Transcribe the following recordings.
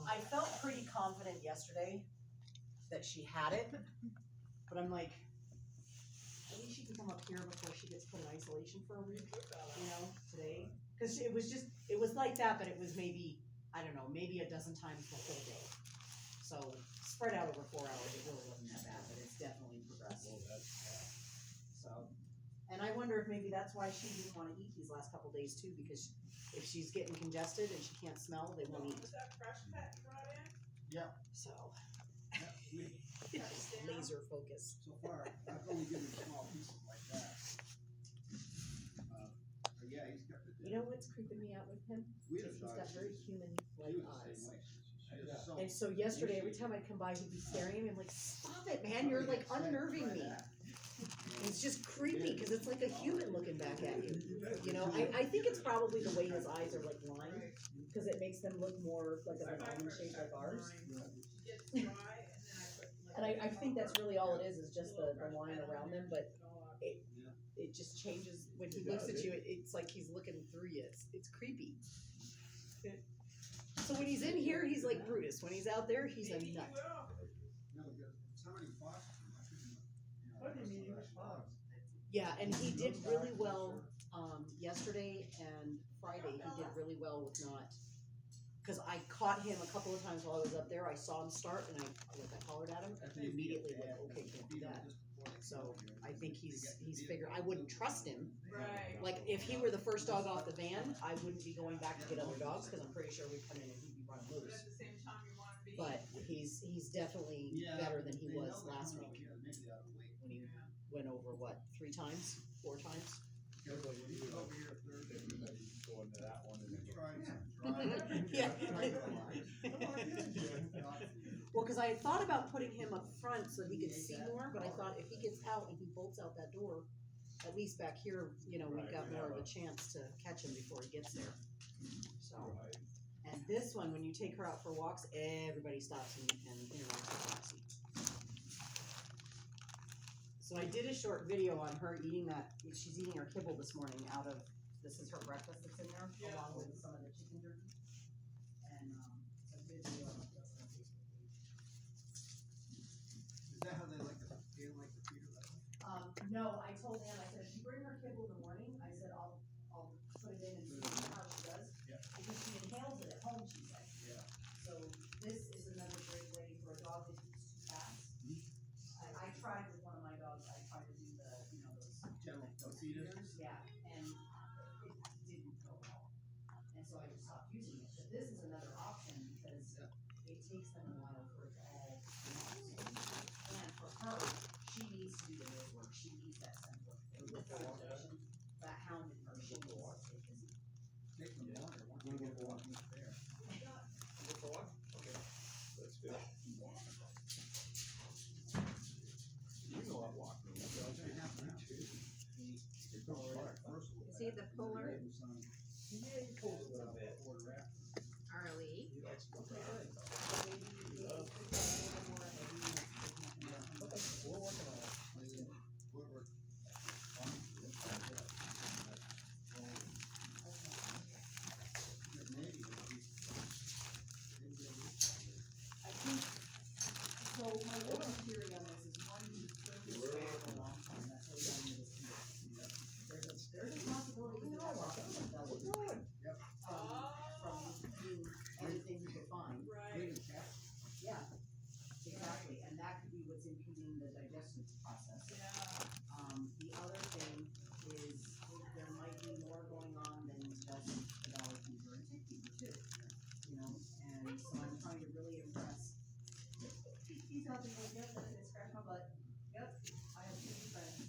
I felt pretty confident yesterday that she had it, but I'm like, at least she can come up here before she gets put in isolation for a week, you know, today. Because it was like that, but it was maybe, I don't know, maybe a dozen times the whole day. So spread out over 4 hours, it really wasn't that bad, but it's definitely progressed. So, and I wonder if maybe that's why she didn't want to eat these last couple days too, because if she's getting congested and she can't smell, they won't eat. Was that fresh pet you brought in? Yeah. So, Yeah, just laser focus. so far, I've only given small pieces like that. But yeah, he's kept it. You know what's creeping me out with him? Is he's got very human-like eyes. And so yesterday, every time I'd come by, he'd be staring at me. I'm like, stop it, man! You're like unnerving me. It's just creepy because it's like a human looking back at you. You know, I think it's probably the way his eyes are like lined because it makes them look more like an almond shape like ours. And I think that's really all it is just the line around them. But it just changes when he looks at you. It's like he's looking through you. It's creepy. So when he's in here, he's like Brutus. When he's out there, he's a nut. Yeah, and he did really well yesterday and Friday. He did really well with not, because I caught him a couple of times while I was up there. I saw him start, and I hollered at him, and he immediately went, "Okay, can't do that." So I think he's figured. I wouldn't trust him. Right. Like if he were the first dog off the van, I wouldn't be going back to get other dogs because I'm pretty sure we'd come in and he'd be running But loose. at the same time, you want to be. But he's definitely better than he was last week when he went over what 4 times. Yeah. Well, because I thought about putting him up front so he could see more, but I thought if he gets out and he bolts out that door, at least back here, you know, we've got more of a chance to catch him before he gets there. So, and this one, when you take her out for walks, everybody stops and interacts with Roxy. So I did a short video on her eating that. She's eating her kibble this morning out of, this is her breakfast that's in there, along with some of the chicken jerky. And so I did a video on Facebook page. Is that how they like to feel like the feeder? No, I told Ann, I said, if you bring her kibble in the morning, I said, I'll put it in and see how she does. Yeah. Because she inhales it at home, she said. Yeah. So this is another great way for a dog that eats too fast. I tried with one of my dogs, I tried to do the, you know, those Gentle feeders. Yeah, and it didn't go well. And so I just stopped using it. But this is another option because it takes them a while for it to all come out. And for her, she needs to do the real work. She needs that scent work. That hound in her, she needs to take it. Take them longer. Once you get one there. Go for a walk? Okay. That's good. You know I'm walking. Is he the puller? Arlie. We're working on it. I think, so my little theory on this is one, he's been this way for a long time, that's how he got into this condition. There's a possibility he could have a from eating anything he could find. Right. Yeah, exactly, and that could be what's impeding the digestive process. Yeah. The other thing is there might be more going on than just the dog fever and tick fever too, you know, and so I'm trying to really impress. He's out there going, yep, that's it, scratch my butt. Yep, I have 2 new friends.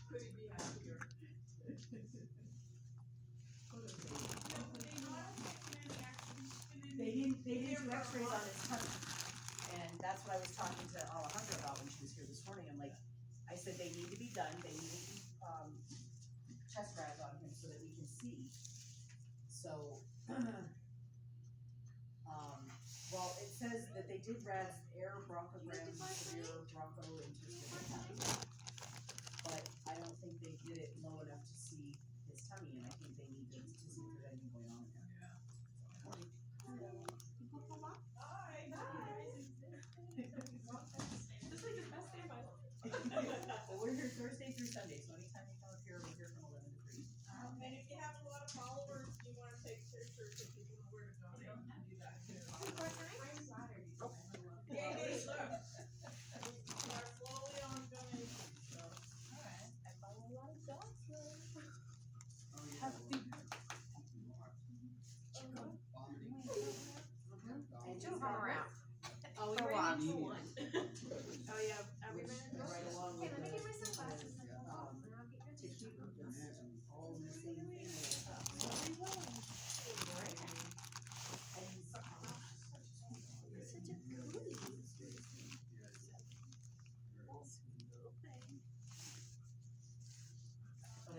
Could he be happier? They didn't do x-rays on his tummy. And that's what I was talking to Alejandra about when she was here this morning. I'm like, I said they need to be done. They need to be chest rags on him so that we can see. So, well, it says that they did rads air bronchogram, severe bronchointestinal, but I don't think they did it low enough to see his tummy, and I think they need to see if there's anything going on in there. Yeah.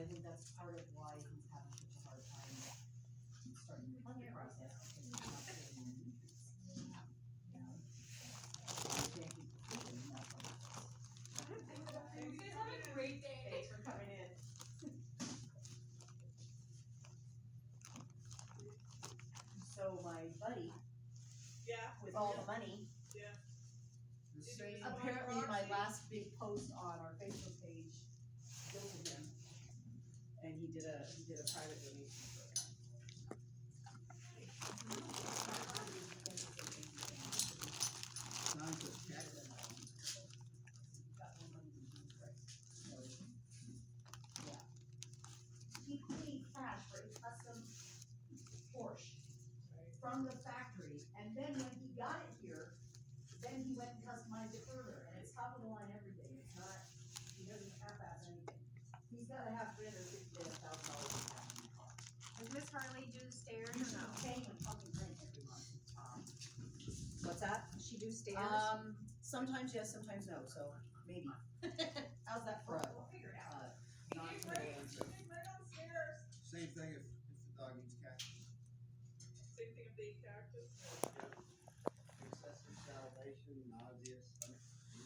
think that's part of why he's having such a hard time starting the planning process, because he's not getting any nutrients. You know? You can't keep feeding him enough of it. Tuesday's on a great day. Thanks for coming in. So my buddy, Yeah. with all the money, Yeah. This- Did he- apparently my Roxy? last big post on our Facebook page billed him, and he did a private donation for it. Signs of cat. Yeah. He paid cash for a custom Porsche from the factory, and then when he got it here, then he went and customized it further, and it's top of the line everything, it's not, he doesn't half-ass anything. He's gotta have $350,000 in cash in the car. Does Miss Harley do stairs You or should no? be paying a fucking rent every month. What's that? Does she do stairs? Sometimes yes, sometimes no, so maybe. How's that for a, Figure it out. non-committal answer? He came right downstairs. Same thing if the dog eats cat. Same thing if they eat cactus. Excessive salivation, nausea, stomach pain,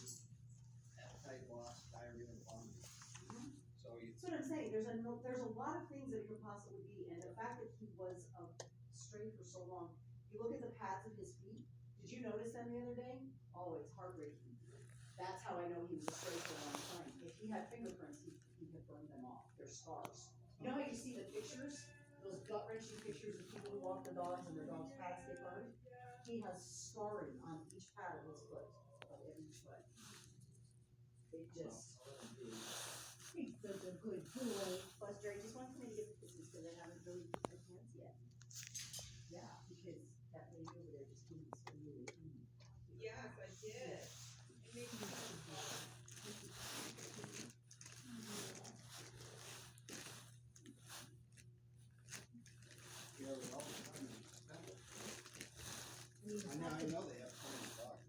appetite loss, diarrhea, and vomiting. So you, That's what I'm saying, there's a lot of things that it could possibly be, and the fact that he was a stray for so long, you look at the pads of his feet, did you notice them the other day? Oh, it's heartbreaking. That's how I know he was a stray for a long time. If he had fingerprints, he could burn them off, they're scars. You know how you see the pictures, those gut wrenching pictures of people who walk their dogs and their dogs' pads get burned? He has scarring on each pad of his foot, of every foot. It just, he's such a good boy. Plus, Jerry just wanted me to get the kisses because I haven't really put my hands yet. Yeah, because that lady over there just gave me some really. Yes, I did. It made me you know, all the time, I know they have plenty of dogs.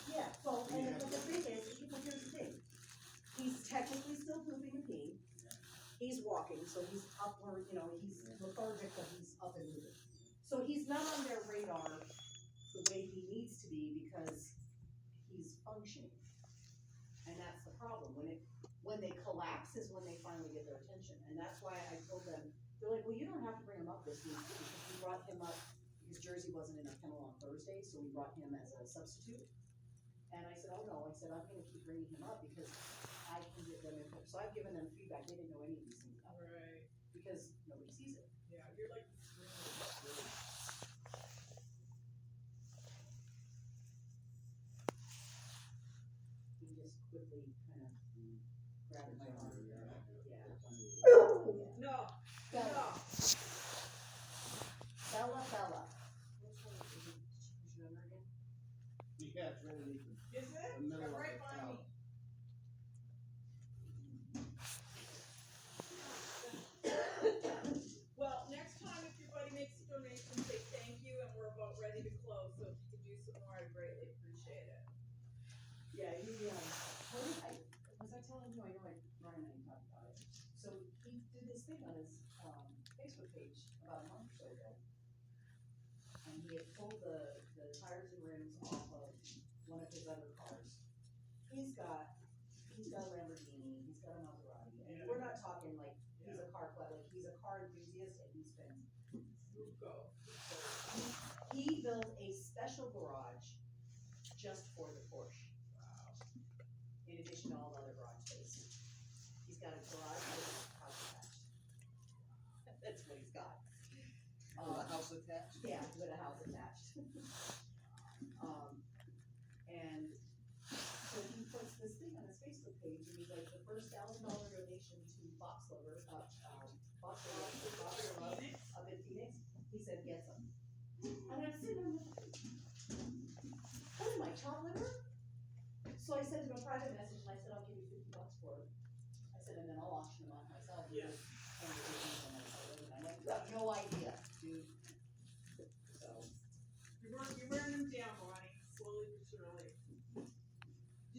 Yeah, well, and but the thing is, here's the thing. He's technically still pooping and peeing. He's walking, so he's upward, you know, he's lethargic, but he's up and moving. So he's not on their radar the way he needs to be because he's functioning. And that's the problem. When they collapse is when they finally get their attention. And that's why I told them, they're like, well, you don't have to bring him up this week because we brought him up because Jersey wasn't in our kennel on Thursday, so we brought him as a substitute. And I said, oh no, I said, I'm gonna keep bringing him up because I can give them input. So I've given them feedback, they didn't know any of these things about it, Right. because nobody sees it. Yeah, you're like. He just quickly kind of grabbed my arm. Yeah. No. Bella. No. Bella. Which one is it? Who's your number again? Yeah, it's right underneath them. Is it? The middle of Right the by cow. me. Well, next time if your buddy makes a donation, say thank you, and we're about ready to close, so if you could do some more, I'd greatly appreciate it. Yeah, was I telling you, I know Ryan and I talked about it. So he did this thing on his, Facebook page about a month or so ago. And he had pulled the tires and rims off of one of his other cars. He's got a Lamborghini, he's got a Maserati, and we're not talking like, he's a car club, like, he's a car enthusiast and he spends. Go. He built a special garage just for the Porsche. In addition to all the other garage space. He's got a garage with a house attached. That's what he's got. With a house attached? Yeah, with a house attached. And so he puts this thing on his Facebook page and he's like, the first $1,000 donation to Fox Lover, up in Phoenix, he said, get some. And I'm sitting there like, what am I, child liver? So I sent him a private message and I said, I'll give you $50 for it. I said, and then I'll auction them off myself. Yeah. And I'm like, you have no idea, dude. So, You're wearing them down, Bonnie, slowly but surely.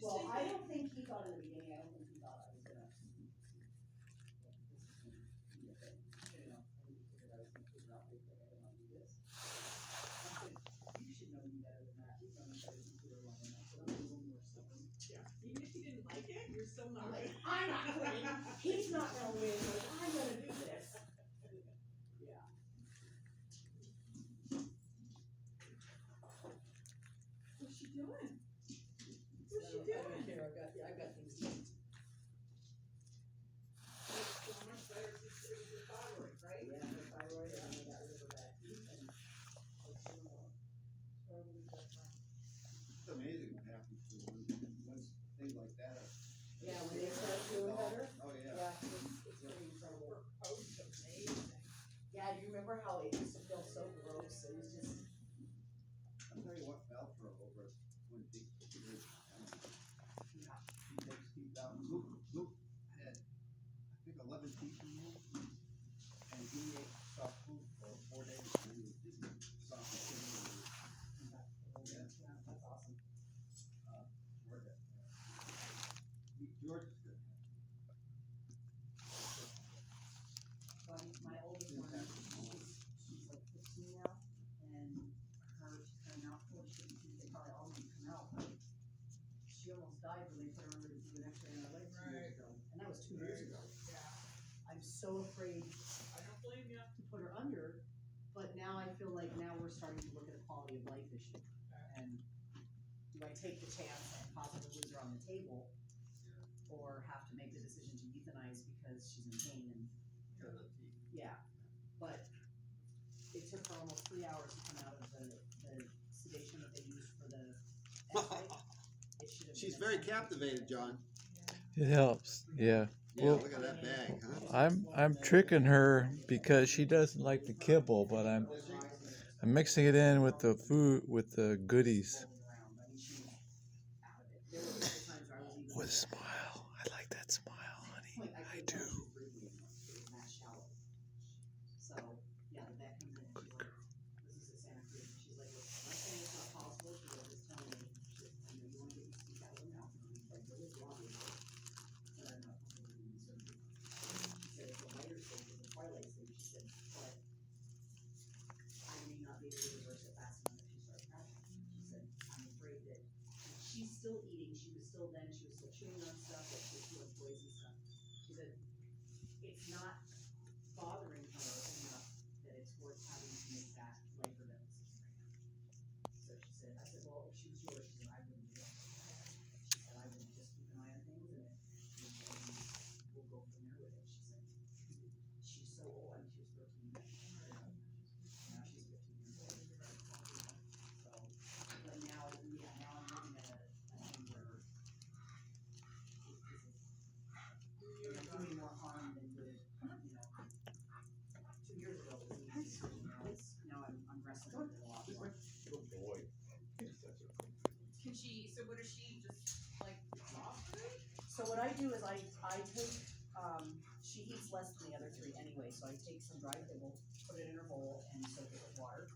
Just well, say I thank- don't think he thought in the beginning, I don't think he thought I was gonna. out like that, I want to do this. I said, you should know me better than that. You've known me better since we were long enough, so I'm a little more stubborn. Yeah, even if you didn't like it, you're still not. I'm not quitting. He's not gonna win, like, I'm gonna do this. Yeah. What's she doing? What's she So, I doing? don't care, I've got things to do. It's so much better since it was your thyroid, right? Yeah, the thyroid, and then I got rid of that heat, and totally different. It's amazing what happens to once things like that are. Yeah, when they start doing better, Oh, yeah. yeah, it's pretty incredible. Her post amazing. Yeah, do you remember how it used to feel so gross? It was just, I'll tell you what, Valpro over when big, he takes teeth out, Luke had, I think 11 teeth removed, and he ate soft food for 4 days, and he was just soft as shit. yeah, that's awesome. George is good. My oldest one, she's like 15 now, and she's coming out full of shit teeth. They probably all need to come out, but she almost died when they put her under to do an x-ray on her leg 2 years ago, and that was 2 years ago. Yeah, I'm so afraid I don't blame you. to put her under, but now I feel like now we're starting to look at a quality of life issue. And do I take the chance and possibly lose her on the table, or have to make the decision to euthanize because she's in pain? And yeah, but it took her almost 3 hours to come out of the sedation that they used for the X-ray. It should have She's been very a- captivated, John. It helps, yeah. Yeah, Well, look at that bag, huh? I'm tricking her because she doesn't like the kibble, but I'm mixing it in with the food, with the goodies. rolling around. I mean, she was out of it. There were a couple times where I was even With a smile. I like that smile, honey. like, I couldn't do. tell she was breathing anymore. It was that shallow. So, yeah, the vet comes in and she's like, this is a Santa Cruz, and she's like, look, I'm not saying it's not possible, she's like, just tell me, you want to get these teeth out of her mouth, and I'm like, what is wrong with her? But I'm not comfortable doing surgery. She said, it's a later stage, it's a twilight stage, she said, but I may not be able to reverse it fast enough if she starts crashing. She said, I'm afraid that she's still eating, she was still chewing on stuff, like she was doing toys and stuff. She said, it's not bothering her enough that it's worth having to make that life or death decision right now. So she said, I said, well, if she was yours, she said, I wouldn't do it. She said, I would just keep an eye on things and we'll go from there with it. She said, she's so old, I mean, she was 13. Now she's 15 years old. So, but now, yeah, now I'm looking at a thing where it's doing more harm than good, 2 years ago it was an easy decision. Now I'm wrestling with it a lot more. Good boy. Can she, so what does she just like drop it? So what I do is I take, she eats less than the other 3 anyway, so I take some dry kibble, put it in her bowl, and soak it with water.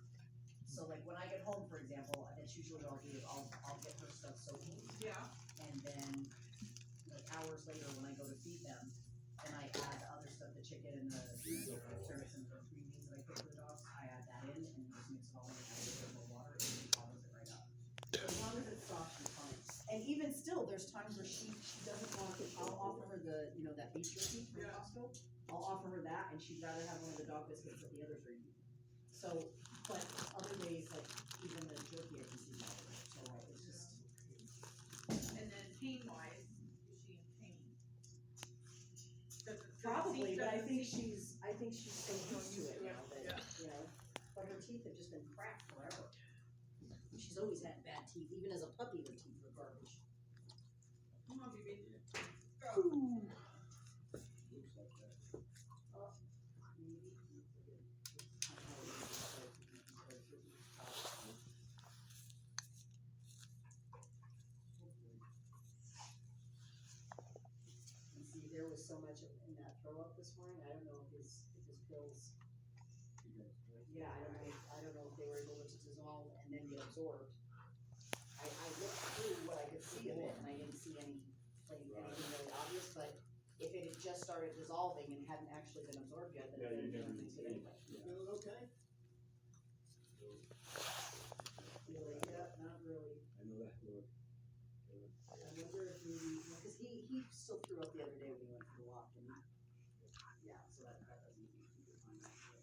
So like when I get home, for example, that's usually what I'll do is I'll get her stuff soaking, Yeah. and then like hours later when I go to feed them, then I add the other stuff, the chicken and the service and the 3 meats that I cook for the dogs, I add that in and just mix it all in and add a little bit more water and it follows it right up. So as long as it's soft, she's fine. And even still, there's times where she doesn't want it. I'll offer her the, that beef jerky from Yeah. Costco. I'll offer her that, and she'd rather have one of the dog biscuits that the others are eating. So, but other days, like even the jerky, I can see that. So it's just. And then pain wise, is she in pain? Probably, but I think she's so used to it now that, Yeah. but her teeth have just been cracked forever. She's always had bad teeth, even as a puppy, her teeth were garbage. Come on, baby. Ooh. Looks like that. Maybe. And see, there was so much in that throw up this morning, I don't know if his pills, yeah, I don't know if they were able to dissolve and then get absorbed. I looked through what I could see of it, and I didn't see anything really obvious, but if it had just started dissolving and hadn't actually been absorbed yet, then it didn't do anything anyway. Feeling okay? Really, yeah, not really. I know that look. I wonder if maybe, because he still threw up the other day when he went for the walk, and yeah, so that doesn't even keep it fine.